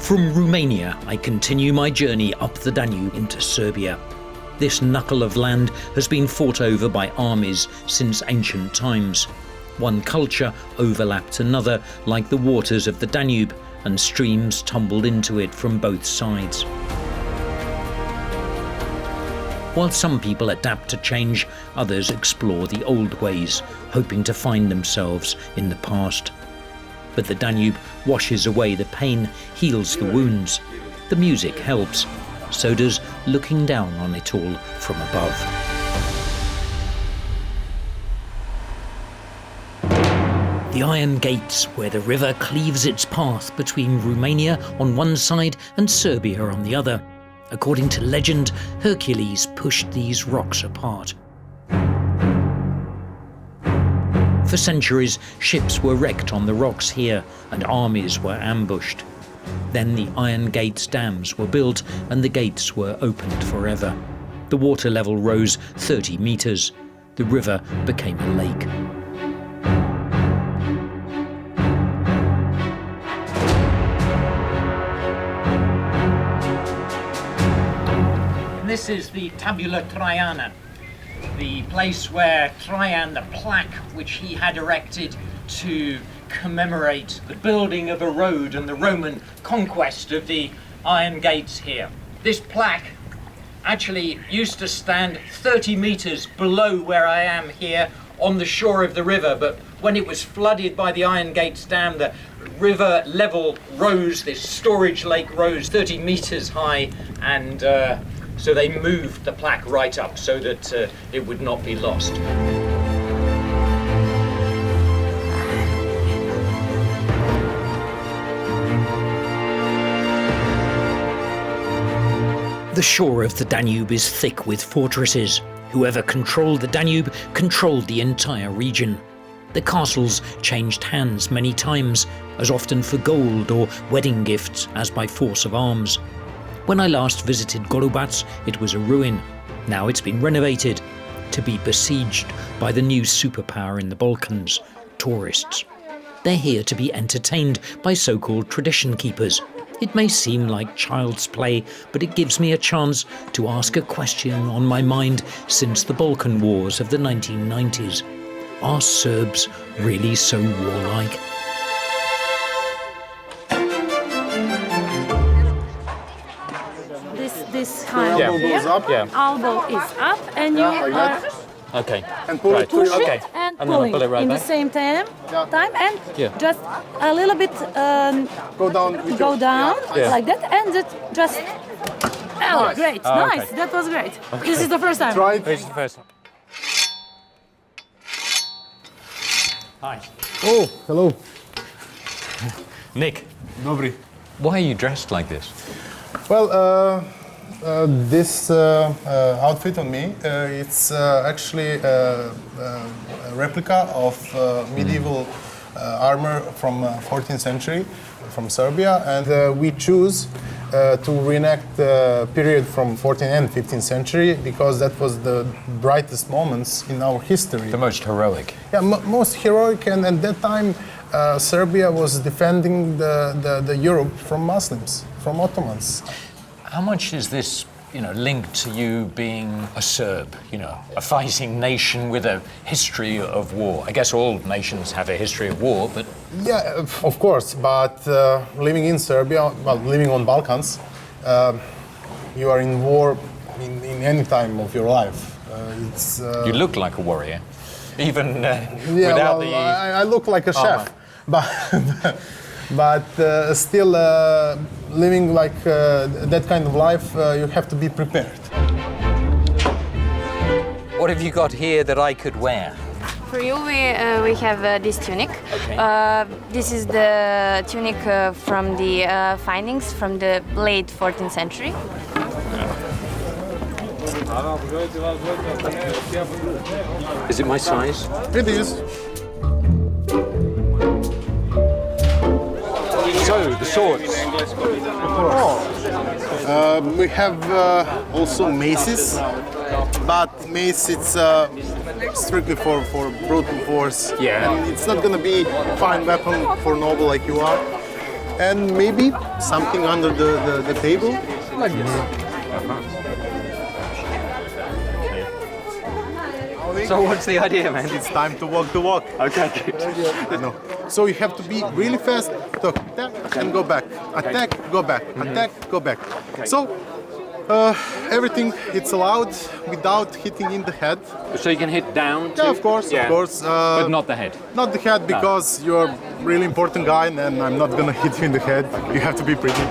From Romania, I continue my journey up the Danube into Serbia. This knuckle of land has been fought over by armies since ancient times. One culture overlapped another like the waters of the Danube, and streams tumbled into it from both sides. While some people adapt to change, others explore the old ways, hoping to find themselves in the past. But the Danube washes away the pain, heals the wounds. The music helps. So does looking down on it all from above. The iron gates, where the river cleaves its path between Romania on one side and Serbia on the other. According to legend, Hercules pushed these rocks apart. For centuries, ships were wrecked on the rocks here and armies were ambushed. Then the Iron Gates dams were built and the gates were opened forever. The water level rose 30 metres. The river became a lake. This is the Tabula Traiana, the place where Trajan, the plaque which he had erected to commemorate the building of a road and the Roman conquest of the Iron Gates here. This plaque actually used to stand 30 metres below where I am here on the shore of the river, but when it was flooded by the Iron Gates Dam, the river level rose, this storage lake rose 30 metres high, and so they moved the plaque right up so that it would not be lost. The shore of the Danube is thick with fortresses. Whoever controlled the Danube controlled the entire region. The castles changed hands many times, as often for gold or wedding gifts as by force of arms. When I last visited Golubac, it was a ruin. Now it's been renovated to be besieged by the new superpower in the Balkans, tourists. They're here to be entertained by so-called tradition keepers. It may seem like child's play, but it gives me a chance to ask a question on my mind since the Balkan Wars of the 1990s. Are Serbs really so warlike? This kind of here, up. Yeah. elbow is up, and you are Okay. And pull it push up. it and And then pulling pull it right in the back. same time, and Yeah. just a little bit Go down. With go your- down Yeah. like that, and it just. Oh, Nice. great! Oh, okay. Nice. That was great. This is the first time. Try it. This is the first one. Hi. Oh, hello. Nick, Dobry. why are you dressed like this? Well, this outfit on me, it's actually a replica of medieval armor from 14th century from Serbia, and we choose to reenact the period from 14th and 15th century because that was the brightest moments in our history. The most heroic. Yeah, most heroic, and at that time Serbia was defending the Europe from Muslims, from Ottomans. How much is this, linked to you being a Serb, a fighting nation with a history of war? I guess all nations have a history of war, but... Yeah, of course, but living in Serbia, well, living on Balkans, you are in war in any time of your life. You look like a warrior, even yeah, without well, the... I look like a chef, but still living like that kind of life, you have to be prepared. What have you got here that I could wear? For you, we have this tunic. Okay. This is the tunic from the findings from the late 14th century. Is it my size? It is. So, the swords. We have also maces, but mace it's strictly for brutal force. Yeah. And it's not gonna be fine weapon for noble like you are. and maybe something under the table. Like this. So what's the idea, man? It's time to walk the walk. Okay, good. No. So you have to be really fast, to attack and go back. Attack, go back. Attack, go back. So everything it's allowed without hitting in the head. So you can hit down too? Yeah, of course. But not the head? Not the head, because you're a really important guy and I'm not gonna hit you in the head. You have to be pretty.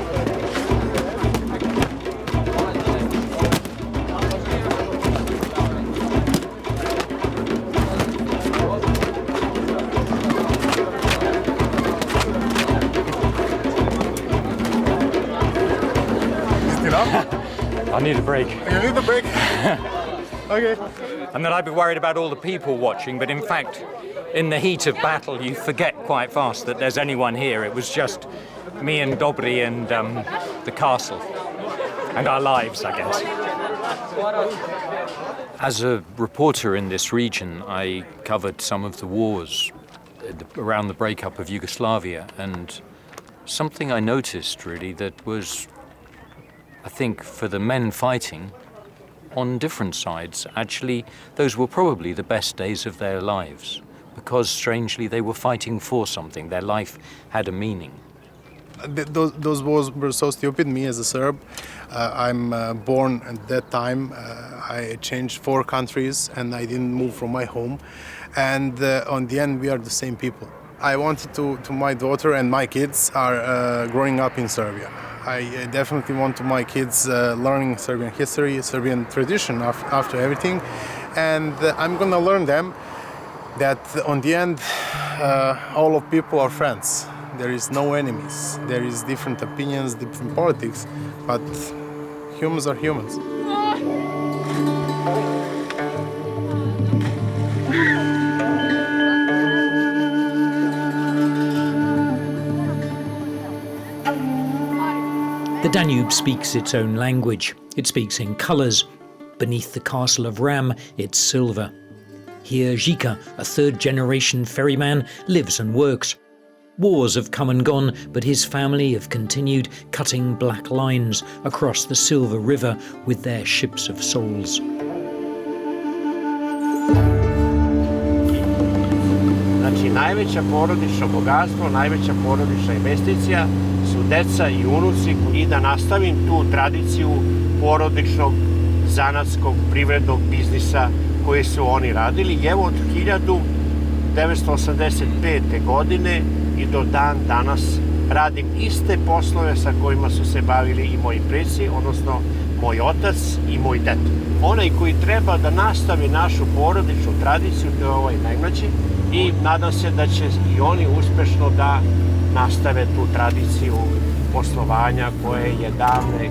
I need a break. You need a break? Okay. And then I'd be worried about all the people watching, but in fact, in the heat of battle, you forget quite fast that there's anyone here. It was just me and Dobry and the castle. And our lives, I guess. As a reporter in this region, I covered some of the wars around the breakup of Yugoslavia, and something I noticed, really, that was, I think, for the men fighting on different sides, actually, those were probably the best days of their lives, because, strangely, they were fighting for something. Their life had a meaning. Those wars were so stupid. Me as a Serb, I'm born at that time. I changed 4 countries and I didn't move from my home. And on the end, we are the same people. I wanted to my daughter, and my kids are growing up in Serbia. I definitely want to my kids learning Serbian history, Serbian tradition after everything. And I'm gonna learn them that on the end, all of people are friends. There is no enemies. There is different opinions, different politics, but humans are humans. The Danube speaks its own language. It speaks in colours. Beneath the castle of Ram, it's silver. Here, Zika, a third-generation ferryman, lives and works. Wars have come and gone, but his family have continued cutting black lines across the Silver River with their ships of souls. Znači, najveća porodično bogatstvo, najveća porodična investicija su deca i unuci, i da nastavim tu tradiciju porodičnog, zanatskog, privrednog biznisa koje su oni radili. I evo od 1985. godine i do dan danas radim iste poslove sa kojima su se bavili i moji preci, odnosno moj otac i moj ded. Onaj koji treba da nastavi našu porodičnu tradiciju, to je ovaj najmlađi, i nadam se da će i oni uspešno da nastave tu tradiciju poslovanja koje je davne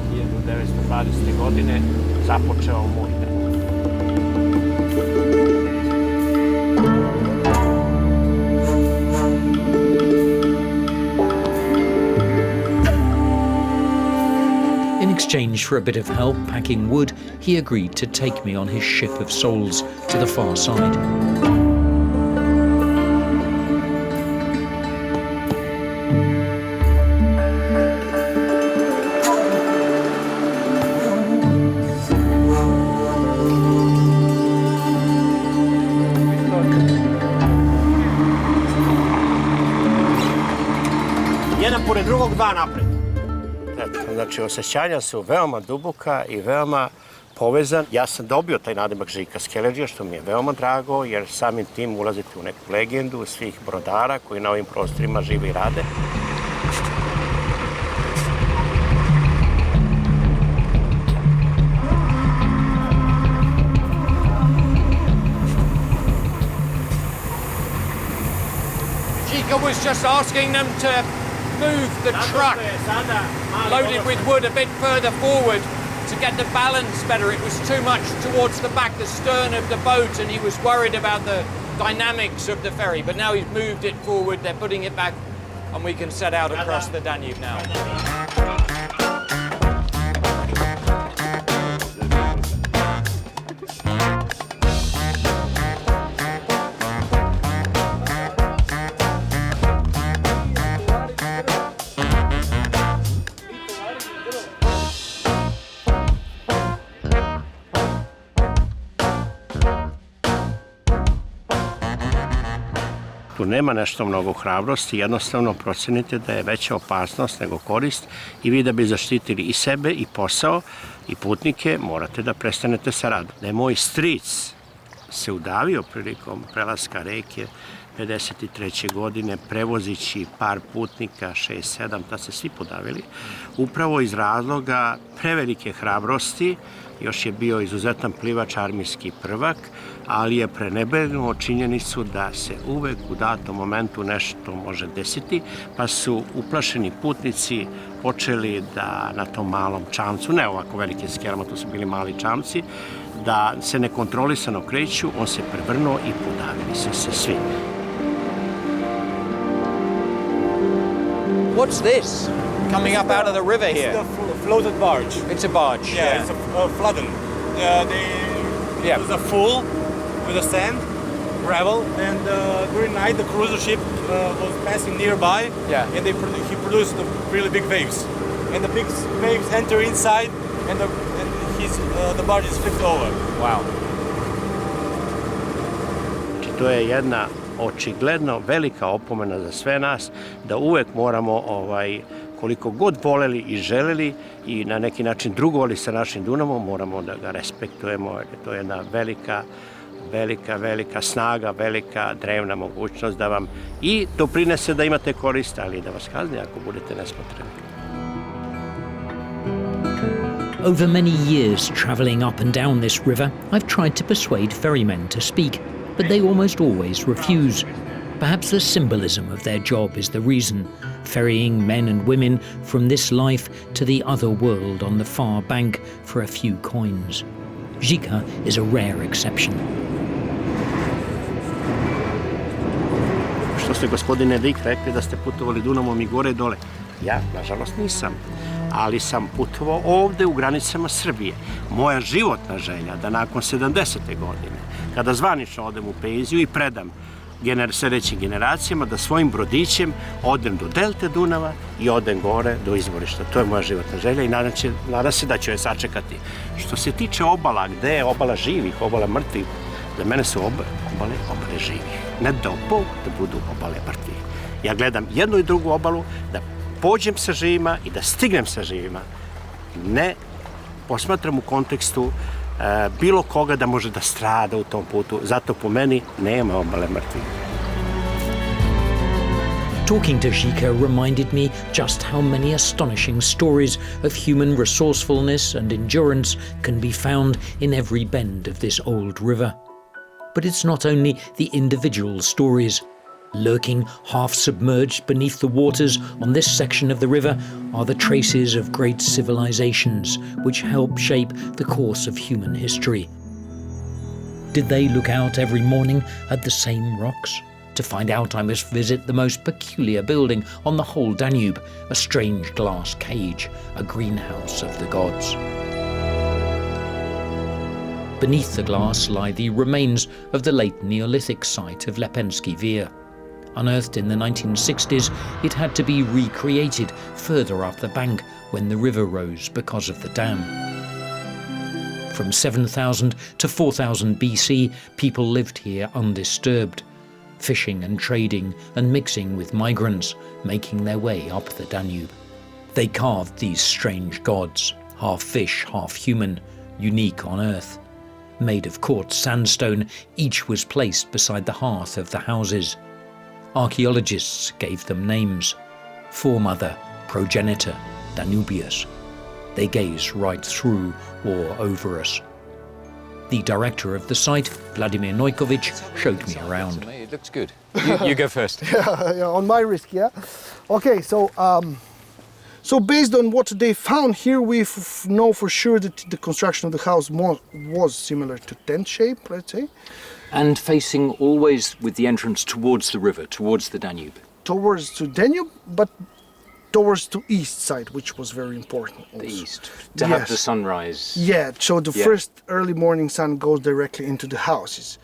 1920. godine započeo moj ded. In exchange for a bit of help packing wood, he agreed to take me on his ship of souls to the far side. Jedan pored drugog, dva napred. Znači, osjećanja su veoma duboka i veoma povezan. Ja sam dobio taj nadimak Žika Skeleđija, što mi je veoma drago, jer samim tim ulazite u neku legendu svih brodara koji na ovim prostorima žive i rade. Žika was just asking them to move the truck loaded with wood a bit further forward to get the balance better. It was too much towards the back, the stern of the boat, and he was worried about the dynamics of the ferry. But now he's moved it forward, they're putting it back, and we can set out across the Danube now. Tu nema nešto mnogo hrabrosti, jednostavno procenite da je veća opasnost nego korist i vi da bi zaštitili i sebe i posao i putnike morate da prestanete sa radom. Da je moj stric se udavio prilikom prelaska reke 53. godine, prevozići par putnika, 6-7, tad se svi podavili, upravo iz razloga prevelike hrabrosti. Još je bio izuzetan plivač, armijski prvak, ali je prenebregnuo činjenicu da se uvek u datom momentu nešto može desiti, pa su uplašeni putnici počeli da na tom malom čamcu, ne ovako velikim skelama, to su bili mali čamci, da se nekontrolisano kreću, on se prevrnuo i podavili su se svi. What's this coming up out of the river here? It's the floated barge. It's a barge. Yeah, it's a flooding. It was a full with the sand, gravel, and during night the cruiser ship was passing nearby. Yeah. And he produced the really big waves, and the big waves enter inside, and the barge is flipped over. Wow. To je jedna očigledno velika opomena za sve nas, da uvek moramo, koliko god voleli i želeli i na neki način drugovali sa našim Dunavom, moramo da ga respektujemo. To je jedna velika snaga, velika drevna mogućnost da vam i doprinese da imate korist, ali i da vas kazni ako budete nesmotrebni. Over many years travelling up and down this river, I've tried to persuade ferrymen to speak, but they almost always refuse. Perhaps the symbolism of their job is the reason, ferrying men and women from this life to the other world on the far bank for a few coins. Žika is a rare exception. Što ste, gospodine Dik, rekli da ste putovali Dunavom i gore dole? Ja, nažalost, nisam. Ali sam putovao ovde u granicama Srbije. Moja životna želja da nakon 70. godine, kada zvanično odem u penziju i predam sljedećim generacijama, da svojim brodićem odem do delte Dunava i odem gore do izvorišta. To je moja životna želja i nadam se da ću je sačekati. Što se tiče obala, gde je obala živih, obala mrtvih, za mene su obale živih. Ne da budu obale mrtvih. Ja gledam jednu i drugu obalu, da pođem sa živima i da stignem sa živima. Ne posmatram u kontekstu bilo koga da može da strada u tom putu. Zato po meni nema obale mrtvih. Talking to Žika reminded me just how many astonishing stories of human resourcefulness and endurance can be found in every bend of this old river. But it's not only the individual stories. Lurking half-submerged beneath the waters on this section of the river are the traces of great civilizations which help shape the course of human history. Did they look out every morning at the same rocks? To find out, I must visit the most peculiar building on the whole Danube, a strange glass cage, a greenhouse of the gods. Beneath the glass lie the remains of the late Neolithic site of Lepenski Vir. Unearthed in the 1960s, it had to be recreated further up the bank when the river rose because of the dam. From 7000 to 4000 BC, people lived here undisturbed, fishing and trading and mixing with migrants, making their way up the Danube. They carved these strange gods, half fish, half human, unique on earth. Made of quartz sandstone, each was placed beside the hearth of the houses. Archaeologists gave them names: Foremother, Progenitor, Danubius. They gaze right through or over us. The director of the site, Vladimir Nojkovic, showed me around. It looks good. You go first. Yeah, on my risk, yeah. Okay, so based on what they found here, we know for sure that the construction of the house was similar to tent shape, let's say. And facing always with the entrance towards the river, towards the Danube. Towards the Danube, but towards the east side, which was very important also. The east, to have the sunrise. Yeah, so the first early morning sun goes directly into the houses.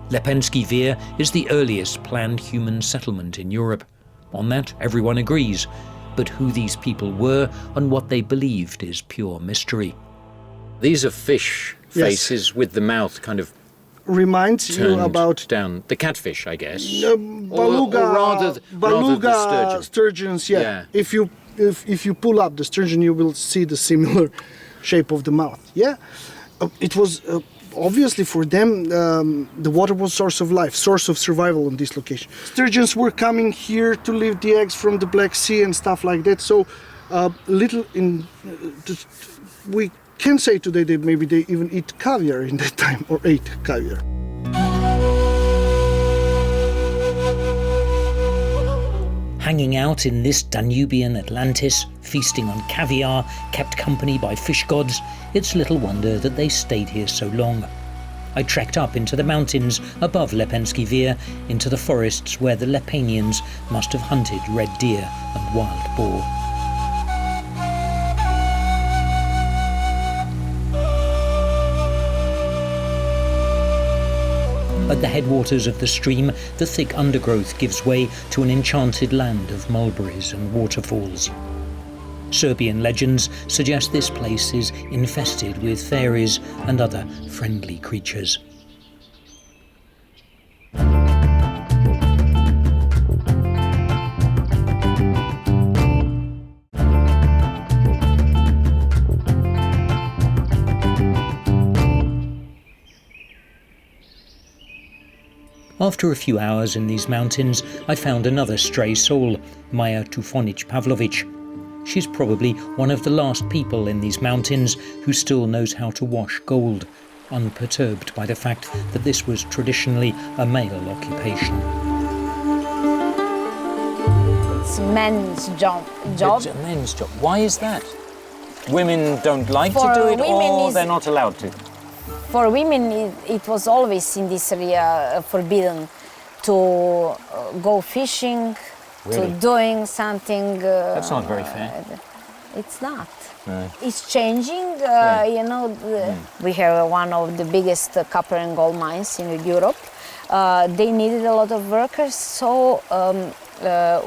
Lepenski Vir is the earliest planned human settlement in Europe. On that, everyone agrees. But who these people were and what they believed is pure mystery. These are fish faces with the mouth kind of reminds you about down the catfish, I guess. Beluga, rather the sturgeons. Yeah. If you pull up the sturgeon, you will see the similar shape of the mouth. Yeah, it was obviously for them the water was source of life, source of survival on this location. Sturgeons were coming here to leave the eggs from the Black Sea and stuff like that. So we can say today that maybe they even eat caviar in that time, or ate caviar. Hanging out in this Danubian Atlantis, feasting on caviar, kept company by fish gods, it's little wonder that they stayed here so long. I trekked up into the mountains above Lepenski Vir, into the forests where the Lepanians must have hunted red deer and wild boar. At the headwaters of the stream, the thick undergrowth gives way to an enchanted land of mulberries and waterfalls. Serbian legends suggest this place is infested with fairies and other friendly creatures. After a few hours in these mountains, I found another stray soul, Maja Tufonic-Pavlovic. She's probably one of the last people in these mountains who still knows how to wash gold, unperturbed by the fact that this was traditionally a male occupation. It's a men's job. It's a men's job. Why is that? Women don't like to do it, or they're not allowed to? For women, it was always in this area forbidden to go fishing, really? to doing something. That's not very fair. It's not. No. It's changing. You know, we have one of the biggest copper and gold mines in Europe. They needed a lot of workers, so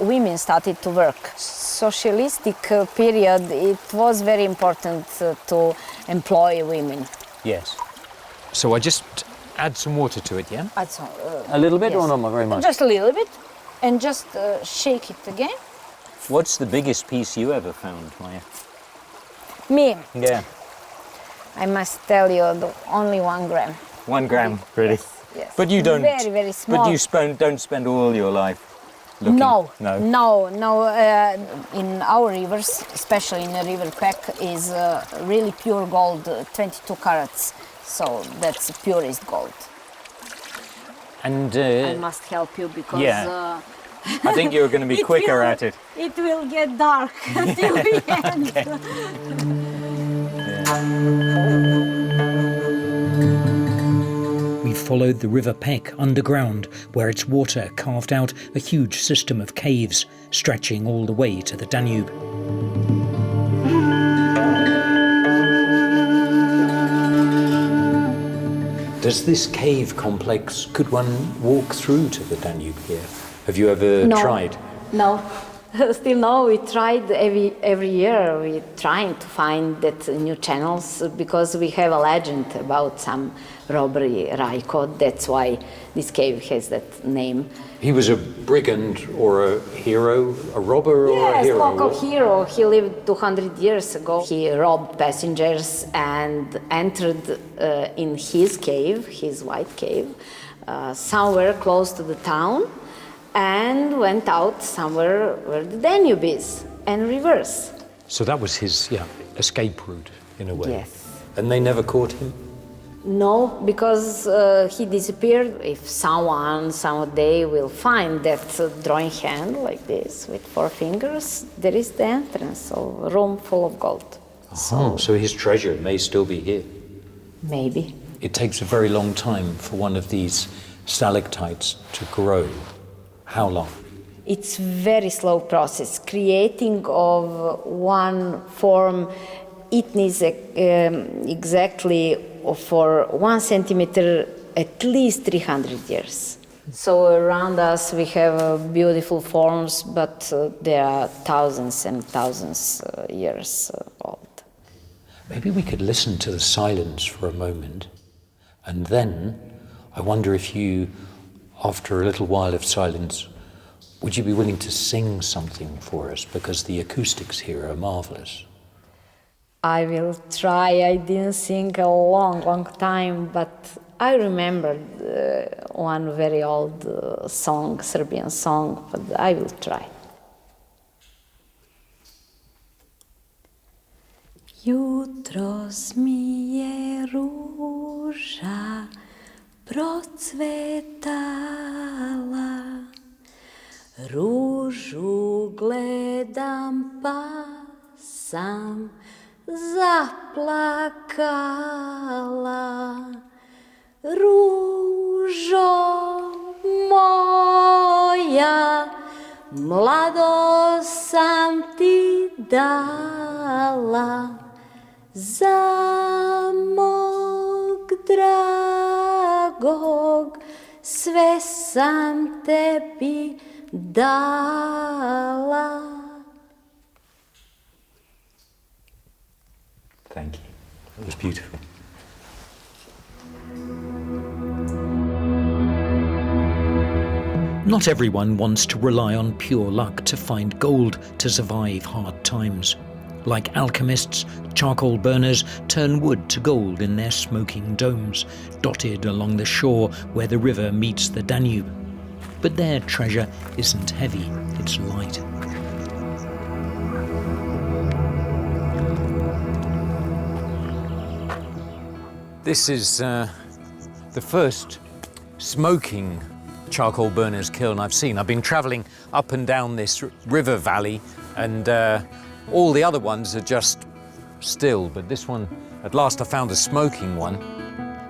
women started to work. Socialistic period, it was very important to employ women. Yes. So I just add some water to it, yeah? Add some, a little bit, yes. or not very much? Just a little bit, and just shake it again. What's the biggest piece you ever found, Maja? Me? Yeah. I must tell you, only 1 gram. 1 gram, really? Yes, yes. But you don't. Very, very small. But you don't spend all your life looking. No. No. In our rivers, especially in the river Pek, is really pure gold, 22 carats. So that's the purest gold. And I must help you because I think you're going to be quicker at it. It will get dark until the end. We followed the River Pek underground, where its water carved out a huge system of caves, stretching all the way to the Danube. Does this cave complex, could one walk through to the Danube here? Have you ever tried? No. Still no, we tried every year. We're trying to find that new channels because we have a legend about some robbery, Rajko. That's why this cave has that name. He was a brigand or a hero, a robber or a hero? Yes, local hero. He lived 200 years ago. He robbed passengers and entered in his cave, his white cave, somewhere close to the town, and went out somewhere where the Danube is, and reverse. So that was his escape route, in a way? Yes. And they never caught him? No, because he disappeared. If someday will find that drawing hand like this with 4 fingers, there is the entrance of a room full of gold. So his treasure may still be here? Maybe. It takes a very long time for one of these stalactites to grow. How long? It's very slow process. Creating of one form, it needs exactly for 1 centimeter at least 300 years. So around us we have beautiful forms, but they are thousands and thousands years old. Maybe we could listen to the silence for a moment, and then I wonder if you, after a little while of silence, would you be willing to sing something for us, because the acoustics here are marvelous. I will try. I didn't sing a long time, but I remember one very old song, Serbian song, but I will try. Jutros mi je ruža procvetala, ružu gledam pa sam zaplakala. Ružo moja, mlado sam ti dala, za mog dragog sve sam tebi dala. Thank you. It was beautiful. Not everyone wants to rely on pure luck to find gold to survive hard times. Like alchemists, charcoal burners turn wood to gold in their smoking domes, dotted along the shore where the river meets the Danube. But their treasure isn't heavy, it's light. This is the first smoking charcoal burner's kiln I've seen. I've been travelling up and down this river valley, and all the other ones are just still, but this one, at last I found a smoking one.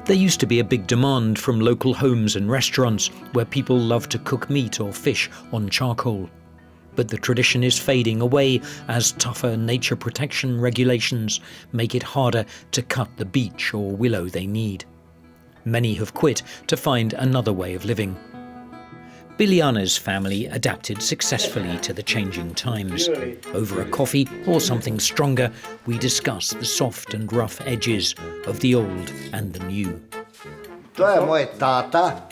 There used to be a big demand from local homes and restaurants where people love to cook meat or fish on charcoal. But the tradition is fading away as tougher nature protection regulations make it harder to cut the beech or willow they need. Many have quit to find another way of living. Biljana's family adapted successfully to the changing times. Over a coffee or something stronger, we discuss the soft and rough edges of the old and the new. To je moj tata,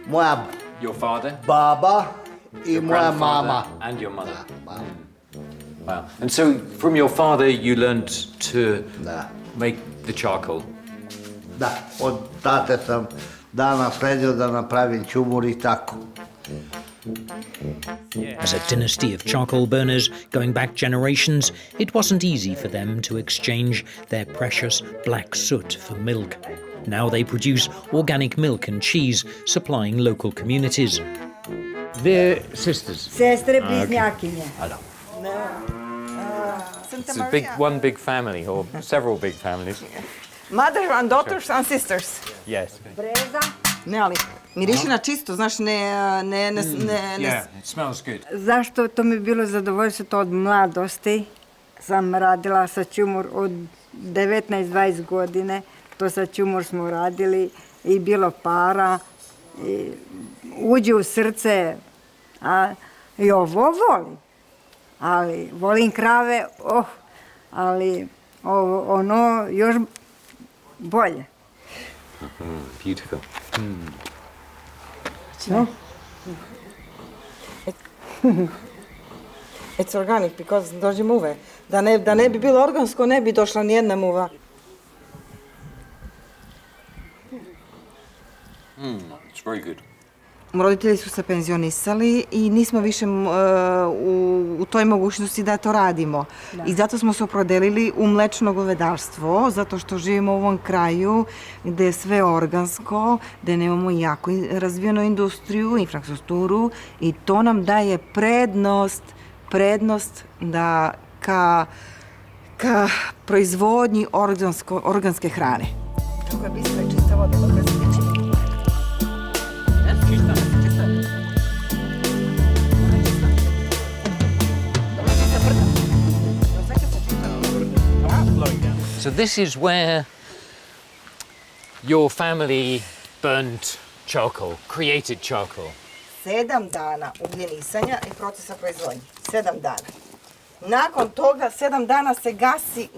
moja Your father? baba I Your moja grandfather mama. And your mother? Wow. And so from your father you learned to make the charcoal? Da, od tate sam nasledio da napravim čumur I tako. As a dynasty of charcoal burners going back generations, it wasn't easy for them to exchange their precious black soot for milk. Now they produce organic milk and cheese, supplying local communities. They're sisters? Sestre bliźniakinje. It's a one big family, or several big families. Mother and daughters and sisters. Yes. Breza. Ne, ali miriši na čisto, znaš, ne... Yeah, it smells good. Zašto to mi je bilo zadovoljstvo, to od mladosti sam radila sa čumur od 19-20 godine. To sa čumur smo radili I bilo para. I uđe u srce. I ovo volim. Ali volim krave, ali ono još bolje. Beautiful. No? It's organic because dođe muve. Da ne bi bilo organsko, ne bi došla ni jedna muva. It's very good. Roditelji su se penzionisali I nismo više u toj mogućnosti da to radimo. I zato smo se opredelili u mlečno govedarstvo, zato što živimo u ovom kraju gde je sve organsko, gde nemamo jako razvijenu industriju, infrastrukturu I to nam daje prednost da ka proizvodnji organske hrane. Kako je bistra I čista voda, dobro je sliči. So this is where your family burned charcoal, created charcoal. 7 dana ugljenisanja I procesa proizvodnje. 7 dana. Nakon toga 7 dana se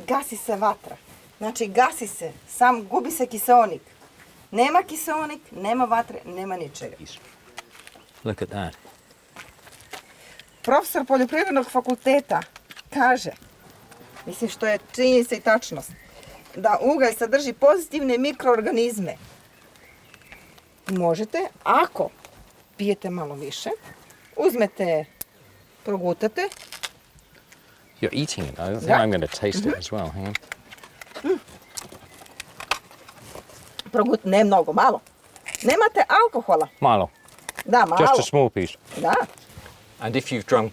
gasi se vatra. Znači gasi se, gubi se kiseonik. Nema kiseonik, nema vatre, nema ničega. Look at that. Profesor poljoprivrednog fakulteta kaže, mislim što je činjenica i tačnost, da ugalj sadrži pozitivne mikroorganizme. Možete, ako pijete malo više, uzmete, progutate. You're eating it. I think I'm going to taste it as well. Hang on. Ne mnogo, malo. Nemate alkohola. Malo. Da, malo. Just a small piece. Da. And if you've drunk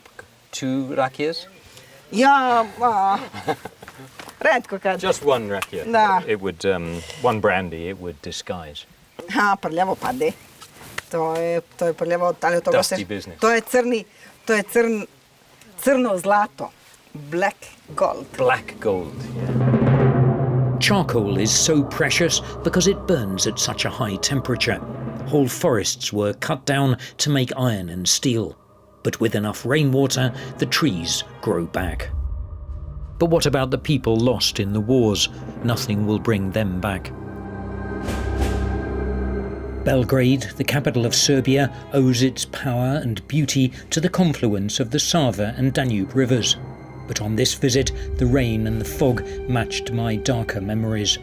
2 rakijas? Ja, retko kad. Just 1 rakija. Da. It would, 1 brandy, it would disguise. Prljavo pa de. To je prljavo, ali od toga Dusty business. To je crno zlato. Black gold. Black gold, Charcoal is so precious because it burns at such a high temperature. Whole forests were cut down to make iron and steel. But with enough rainwater, the trees grow back. But what about the people lost in the wars? Nothing will bring them back. Belgrade, the capital of Serbia, owes its power and beauty to the confluence of the Sava and Danube rivers. But on this visit, the rain and the fog matched my darker memories.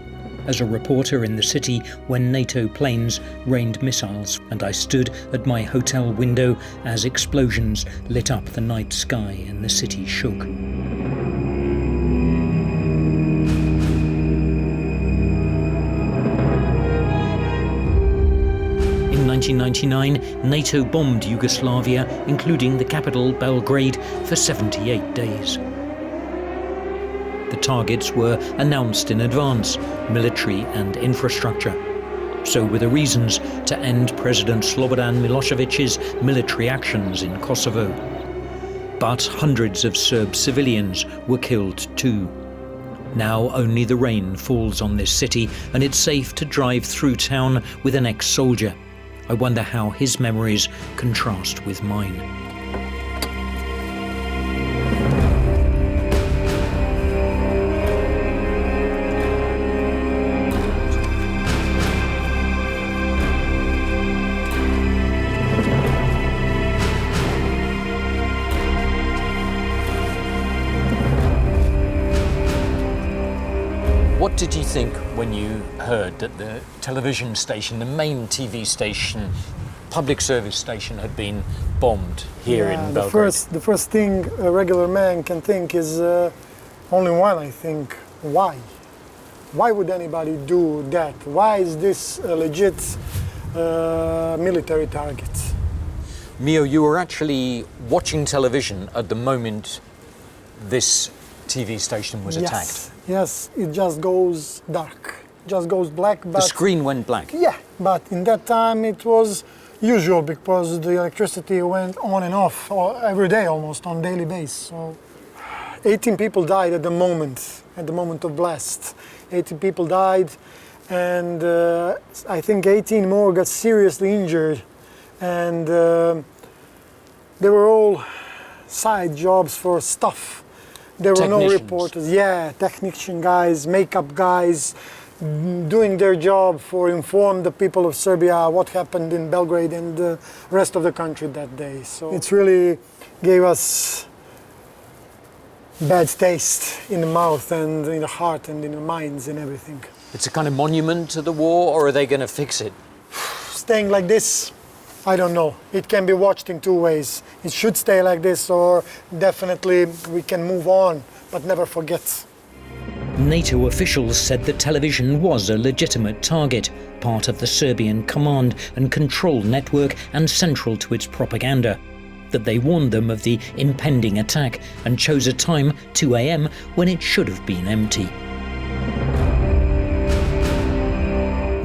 As a reporter in the city when NATO planes rained missiles, and I stood at my hotel window as explosions lit up the night sky and the city shook. In 1999, NATO bombed Yugoslavia, including the capital Belgrade, for 78 days. The targets were announced in advance, military and infrastructure. So were the reasons to end President Slobodan Milosevic's military actions in Kosovo. But hundreds of Serb civilians were killed too. Now only the rain falls on this city, and it's safe to drive through town with an ex-soldier. I wonder how his memories contrast with mine. What did you think when you heard that the television station, the main TV station, public service station, had been bombed here in Belgrade? The first thing a regular man can think is only one, I think. Why? Why would anybody do that? Why is this a legit military target? Mio, you were actually watching television at the moment this TV station was attacked. Yes, it just goes dark, just goes black. But the screen went black. Yeah, but in that time it was usual because the electricity went on and off every day almost on daily basis. So 18 people died at the moment of blast. 18 people died, and I think 18 more got seriously injured, and they were all side jobs for staff. There were no reporters. Yeah, technician guys, makeup guys, doing their job for inform the people of Serbia what happened in Belgrade and the rest of the country that day. So it really gave us bad taste in the mouth and in the heart and in the minds and everything. It's a kind of monument to the war, or are they going to fix it? Staying like this, I don't know. It can be watched in 2 ways. It should stay like this, or definitely we can move on, but never forget. NATO officials said the television was a legitimate target, part of the Serbian command and control network and central to its propaganda. That they warned them of the impending attack and chose a time, 2 a.m, when it should have been empty.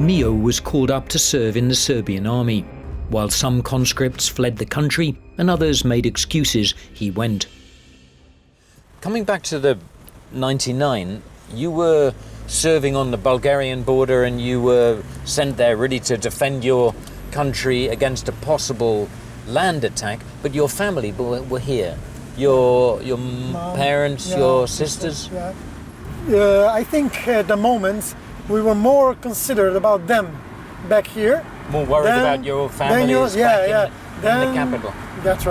Mio was called up to serve in the Serbian army. While some conscripts fled the country and others made excuses, he went. Coming back to the 99, you were serving on the Bulgarian border and you were sent there ready to defend your country against a possible land attack, but your family were here. Your Mom, parents, yeah, your sisters? Yeah. I think at the moment we were more considerate about them back here. More worried about your families back in the capital. That's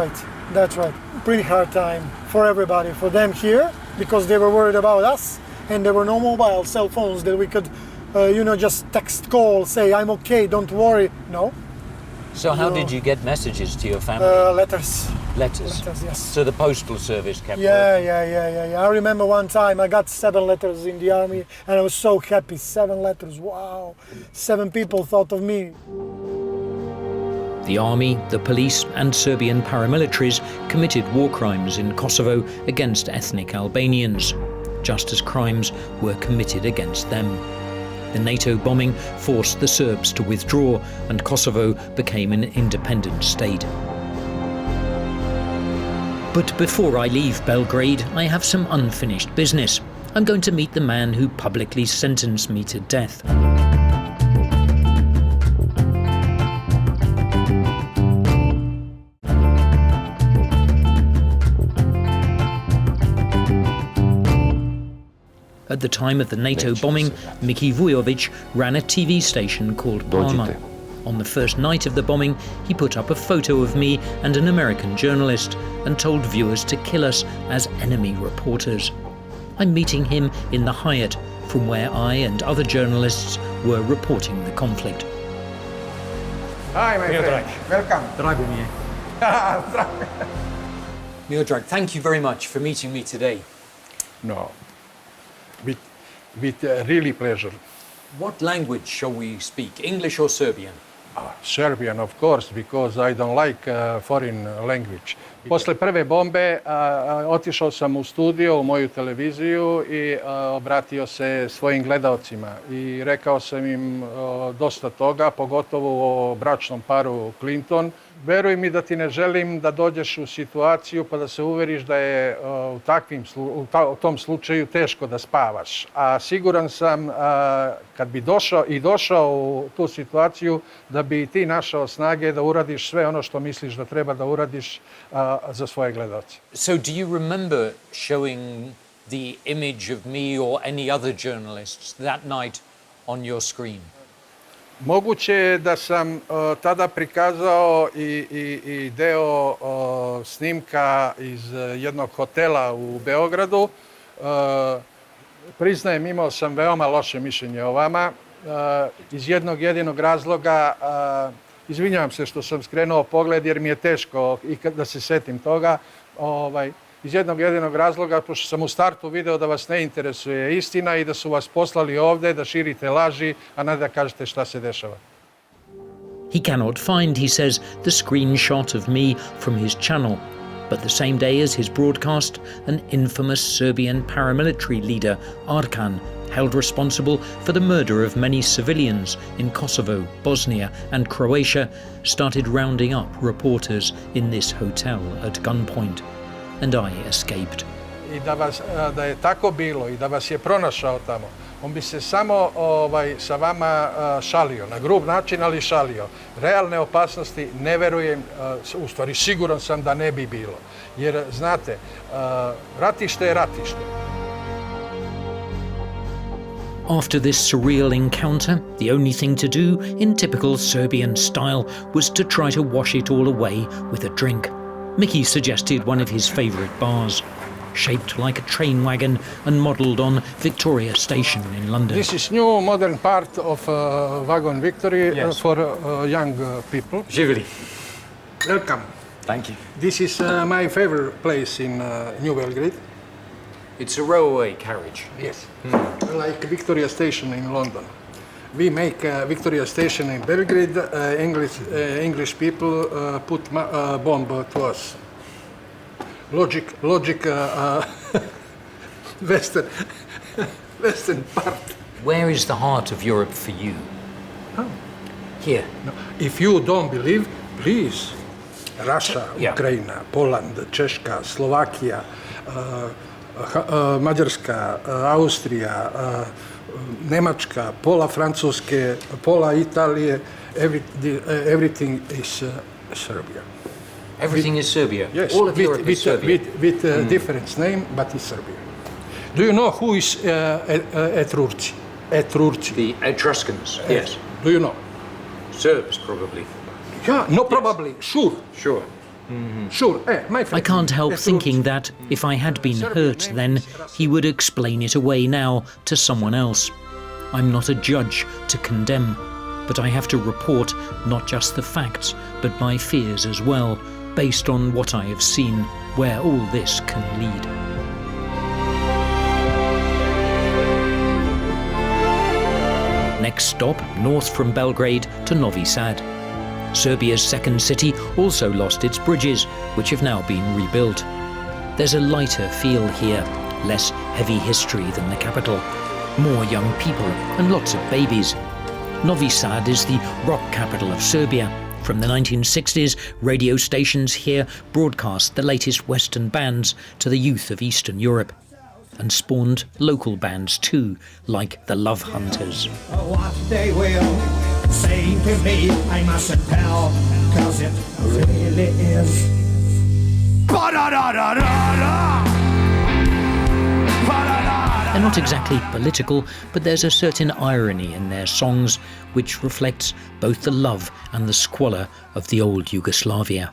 right. Pretty hard time for everybody, for them here, because they were worried about us, and there were no mobile cell phones that we could, just text, call, say, I'm okay, don't worry. No. So how did you get messages to your family? Letters. Letters, yes. So the postal service kept Yeah. I remember one time I got 7 letters in the army, and I was so happy. 7 letters, wow. 7 people thought of me. The army, the police and Serbian paramilitaries committed war crimes in Kosovo against ethnic Albanians, just as crimes were committed against them. The NATO bombing forced the Serbs to withdraw, and Kosovo became an independent state. But before I leave Belgrade, I have some unfinished business. I'm going to meet the man who publicly sentenced me to death. At the time of the NATO bombing, Miki Vujovic ran a TV station called Palma. On the first night of the bombing, he put up a photo of me and an American journalist and told viewers to kill us as enemy reporters. I'm meeting him in the Hyatt, from where I and other journalists were reporting the conflict. Hi, my friend. Welcome. Drago mi je. Miodrag, thank you very much for meeting me today. No. With really pleasure. What language shall we speak, English or Serbian? Serbian, of course, because I don't like foreign language. Posle prve bombe otišao sam u studio, u moju televiziju i obratio se svojim gledaocima i rekao sam im dosta toga, pogotovo o bračnom paru Clinton. Veruj mi da ti ne želim da dođeš u situaciju pa da se uveriš da je u tom slučaju teško da spavaš. A siguran sam kad bi došao u tu situaciju da bi ti našao snage da uradiš sve ono što misliš da treba da uradiš za svoje gledaoce. So do you remember showing the image of me or any other journalists that night on your screen? Moguće je da sam tada prikazao i deo snimka iz jednog hotela u Beogradu. Priznajem, imao sam veoma loše mišljenje o vama. Iz jednog jedinog razloga, izvinjavam se što sam skrenuo pogled jer mi je teško i da se setim toga. Iz jednog jedinog razloga, pošto sam u startu video da vas ne interesuje istina i da su vas poslali ovde da širite laži, a ne da kažete šta se dešava. He cannot find, he says, the screenshot of me from his channel. But the same day as his broadcast, an infamous Serbian paramilitary leader, Arkan, held responsible for the murder of many civilians in Kosovo, Bosnia and Croatia, started rounding up reporters in this hotel at gunpoint. And I escaped. I da je tako bilo i da vas je pronašao tamo, on bi se samo sa vama šalio, na grub način, ali šalio. Realne opasnosti ne verujem, u stvari siguran sam da ne bi bilo. Jer, znate, ratište je ratište. After this surreal encounter, the only thing to do, in typical Serbian style, was to try to wash it all away with a drink. Mickey suggested one of his favourite bars, shaped like a train wagon and modelled on Victoria Station in London. This is new modern part of Wagon Victory for young people. Živjeli. Welcome. Thank you. This is my favourite place in New Belgrade. It's a railway carriage. Yes, like Victoria Station in London. We make Victoria Station in Belgrade. English people put bomb to us. Logic, Western part. Where is the heart of Europe for you? Oh. Here. No. If you don't believe, please. Russia, Ukraine, Poland, Czechia, Slovakia, Mađarska, Austrija, Njemačka, pola Francuske, pola Italije, everything is Serbia. Everything is Serbia? Yes, all of Europe is Serbia? With a different name, but it's Serbia. Do you know who is Etrurci? The Etruscans, yes. Do you know? Serbs, probably. Yeah, no, probably, sure. Sure. Sure, my I friend. can't help Yes, thinking that if I had been hurt then, he would explain it away now to someone else. I'm not a judge to condemn, but I have to report not just the facts, but my fears as well, based on what I have seen, where all this can lead. Next stop, north from Belgrade to Novi Sad. Serbia's second city also lost its bridges, which have now been rebuilt. There's a lighter feel here, less heavy history than the capital, more young people and lots of babies. Novi Sad is the rock capital of Serbia. From the 1960s, radio stations here broadcast the latest Western bands to the youth of Eastern Europe, and spawned local bands too, like the Love Hunters. What they will say to me, I mustn't tell, 'cause it really is. They're not exactly political, but there's a certain irony in their songs which reflects both the love and the squalor of the old Yugoslavia.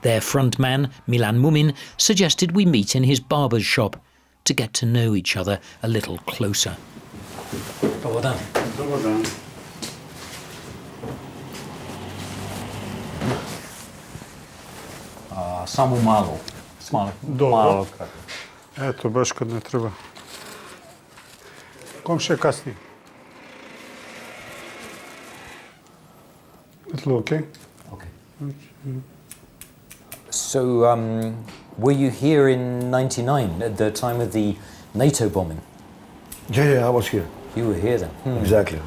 Their frontman, Milan Mumin, suggested we meet in his barber's shop to get to know each other a little closer. Dobar dan. Dobar dan. Samo malo. Malo. Eto, baš kad ne treba. Komšija kasnije. It's okay? Okay. So, were you here in '99 at the time of the NATO bombing? Yeah, I was here. You were here then? Exactly.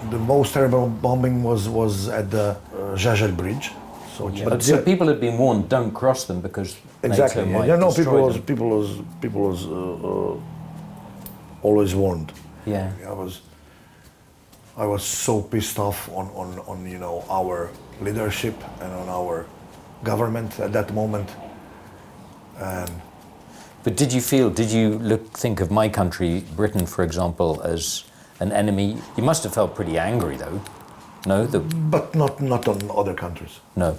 The most terrible bombing was at the Zazal Bridge. So people had been warned, don't cross them because exactly. NATO might destroy them. People was always warned. Yeah. I was so pissed off on our leadership and on our government at that moment. But did you think of my country, Britain, for example, as an enemy? You must have felt pretty angry, though. No, but not on other countries. No.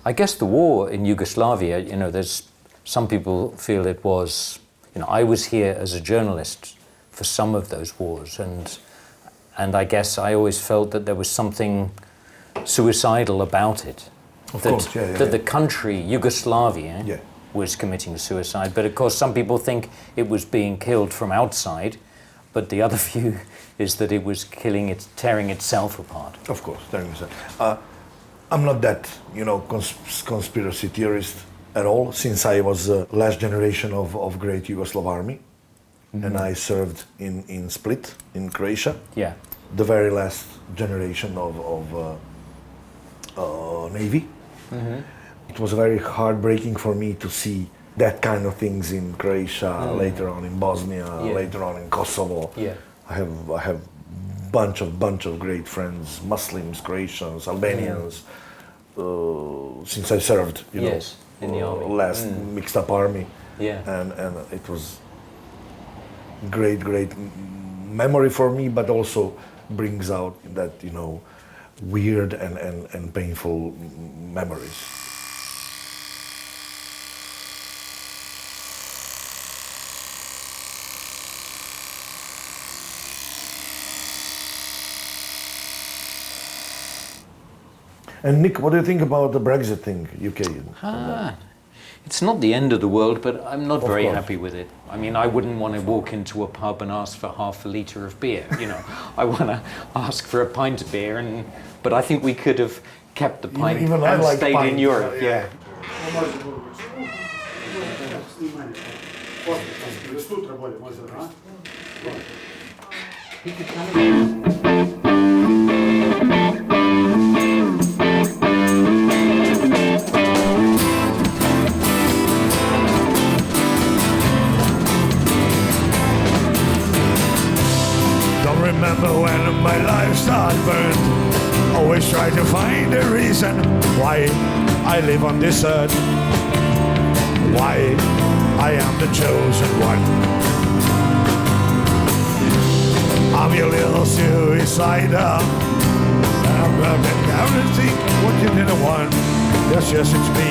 I guess the war in Yugoslavia, there's some people feel it was. I was here as a journalist for some of those wars, and I guess I always felt that there was something suicidal about it. That the country Yugoslavia was committing suicide, but of course some people think it was being killed from outside, but the other view is that it was tearing itself apart. Of course, tearing itself. I'm not that, conspiracy theorist at all, since I was the last generation of great Yugoslav army, and I served in Split, in Croatia. Yeah. The very last generation of Navy. Mm-hmm. It was very heartbreaking for me to see that kind of things in Croatia, later on in Bosnia, later on in Kosovo. Yeah. I have bunch of great friends, Muslims, Croatians, Albanians, since I served, in the army. Last mixed up army. Yeah. And it was great memory for me, but also brings out that, weird and painful memories. And Nick, what do you think about the Brexit thing, UK? It's not the end of the world, but I'm not very happy with it. I mean, I wouldn't want to walk into a pub and ask for half a litre of beer, I want to ask for a pint of beer, but I think we could have kept the pint Even and like stayed pint. in Europe. Yeah. Remember when my life started burned, always try to find a reason why I live on this earth, why I am the chosen one. I'm your little suicider, bend down and think what you didn't want. Yes, yes, it's me.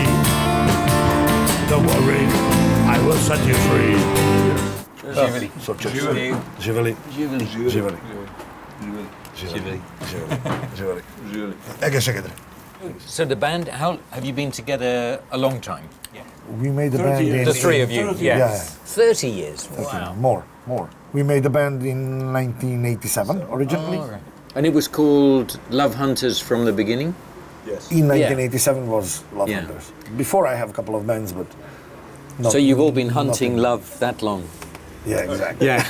Don't worry, I will set you free. Živeli. Živeli. Živeli. Živeli. Živeli. Živeli. So the band, how have you been together a long time? We made the band in... The three of you, Yeah. 30 years, wow. More. We made the band in 1987 originally. Oh, right. And it was called Love Hunters from the beginning? Yes. In 1987 was Love Hunters. Before I have a couple of bands, but... So you've all been hunting love that long? Yeah, exactly. Yeah.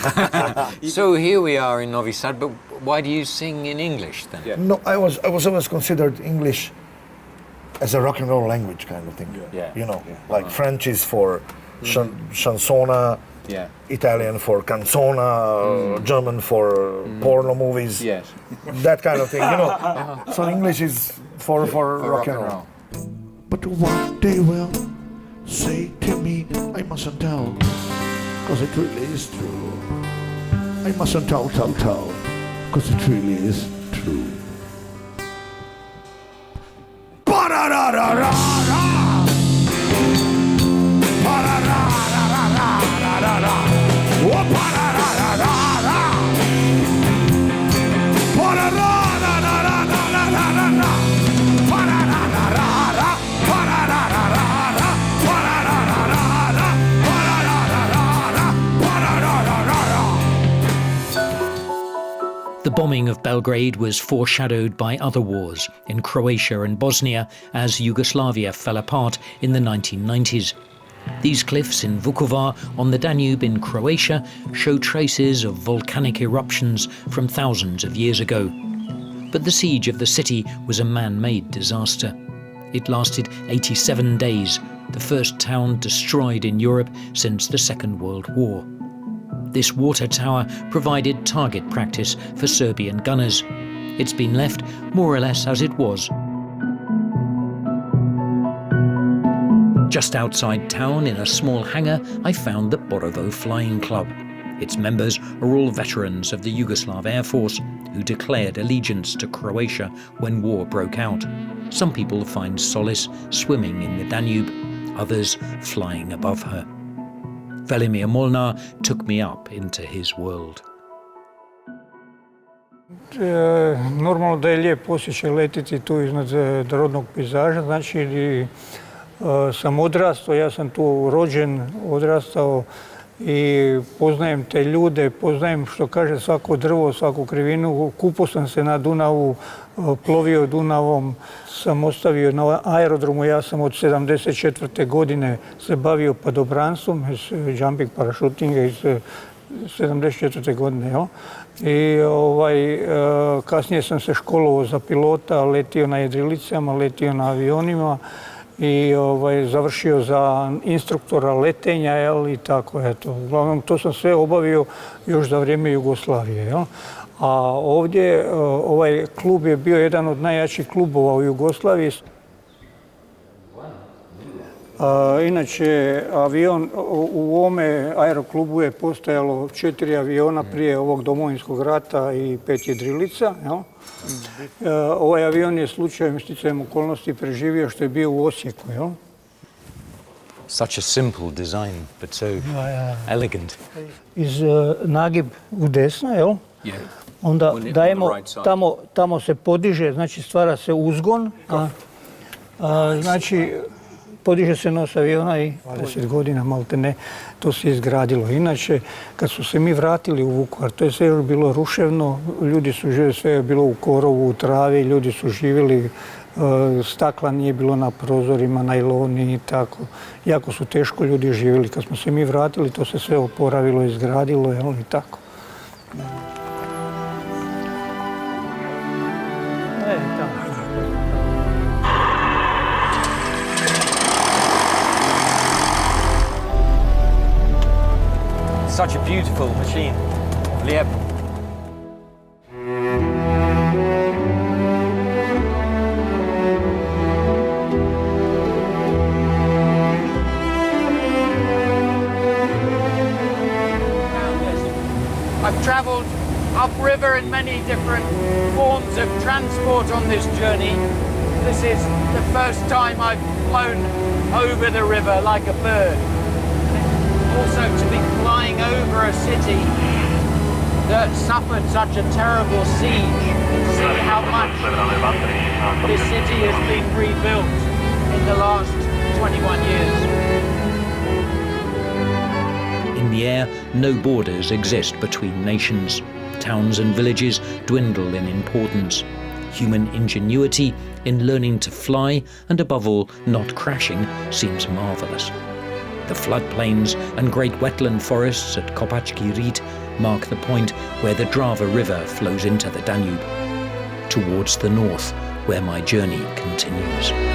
So here we are in Novi Sad, but why do you sing in English then? No, I was always considered English as a rock and roll language kind of thing. You know, like French is for chansona, Italian for canzona, German for porno movies. Yes. That kind of thing, you know. So English is for rock and roll. But what they will say to me, I mustn't tell, cause it really is true. I mustn't tell, cause it really is true. The bombing of Belgrade was foreshadowed by other wars in Croatia and Bosnia as Yugoslavia fell apart in the 1990s. These cliffs in Vukovar on the Danube in Croatia show traces of volcanic eruptions from thousands of years ago. But the siege of the city was a man-made disaster. It lasted 87 days, the first town destroyed in Europe since the Second World War. This water tower provided target practice for Serbian gunners. It's been left more or less as it was. Just outside town, in a small hangar, I found the Borovo Flying Club. Its members are all veterans of the Yugoslav Air Force who declared allegiance to Croatia when war broke out. Some people find solace swimming in the Danube, others flying above her. Velimir Molnar took me up into his world. Normalno da je lijep osjećaj letiti tu iznad rodnog pejzaža, znači sam odrastao, ja sam tu rođen, odrastao i poznajem te ljude, poznajem što kaže svako drvo, svaku krivinu. Kupao sam se na Dunavu, plovio Dunavom, sam ostavio na aerodromu, ja sam od 74. godine se bavio padobranstvom, jumping parašutinga iz 74. godine. Jel? I kasnije sam se školovao za pilota, letio na jedrilicama, letio na avionima i završio za instruktora letenja, jel, i tako, eto. Uglavnom, to sam sve obavio još za vrijeme Jugoslavije, jel. A ovdje, ovaj klub je bio jedan od najjačih klubova u Jugoslaviji. Inače, avion, u ovome aeroklubu je postojalo 4 aviona prije ovog Domovinskog rata i 5 jedrilica, jel. Ovaj avion je slučajem sticajem okolnosti preživio što je bio u Osijeku, jel? Such a simple design, but so elegant. Iz nagib u desno, jel? Onda dajemo, tamo se podiže, znači stvara se uzgon, znači podiže se nos aviona i 10 godina malte ne, to se izgradilo. Inače, kad su se mi vratili u Vukovar, to je sve još bilo ruševno, ljudi su živjeli, sve je bilo u korovu, u travi, ljudi su živjeli, stakla nije bilo na prozorima, najloni i tako. Jako su teško ljudi živjeli. Kad smo se mi vratili, to se sve oporavilo, izgradilo, jel, i tako. Such a beautiful machine. Liep. I've traveled upriver in many different forms of transport on this journey. This is the first time I've flown over the river like a bird. Also to be flying over a city that suffered such a terrible siege, see how much this city has been rebuilt in the last 21 years. In the air, no borders exist between nations. Towns and villages dwindle in importance. Human ingenuity in learning to fly, and above all, not crashing, seems marvellous. The floodplains and great wetland forests at Carpathian Vir mark the point where the Drava River flows into the Danube. Towards the north, where my journey continues.